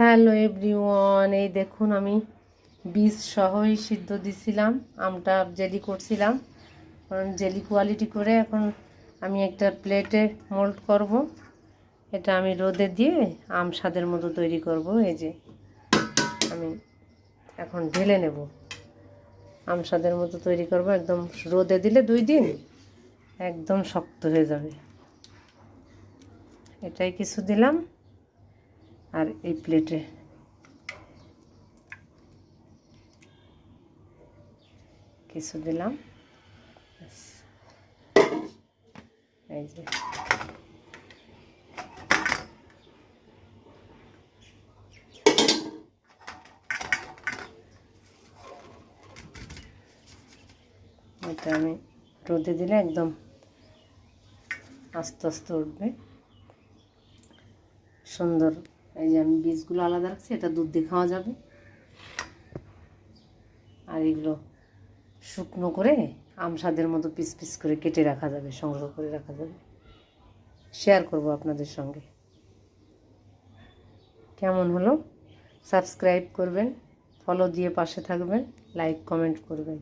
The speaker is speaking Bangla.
হ্যালো এভরিওয়ান, এই দেখুন আমি বীজ সহই সিদ্ধ দিছিলাম, আমটা জেলি করছিলাম। কারণ জেলি কোয়ালিটি করে এখন আমি একটা প্লেটে মোল্ড করব। এটা আমি রোদে দিয়ে আম স্বাদের মতো তৈরি করব। এই যে আমি এখন ঢেলে নেব, আম স্বাদের মতো তৈরি করব। একদম রোদে দিলে 2 দিন একদম শক্ত হয়ে যাবে। এটাই কিছু দিলাম, আর এই প্লেটে কিছু দিলাম। এই যে এটা আমি রোদে দিলে একদম আস্তে আস্তে উঠবে, সুন্দর। এই যে আমি বীজগুলো আলাদা রাখছি, এটা দুধ দিয়ে খাওয়া যাবে। আর এগুলো শুকনো করে আম স্বাদের মতো পিস পিস করে কেটে রাখা যাবে, সংগ্রহ করে রাখা যাবে। শেয়ার করব আপনাদের সঙ্গে। কেমন হলো সাবস্ক্রাইব করবেন, ফলো দিয়ে পাশে থাকবেন, লাইক কমেন্ট করবেন।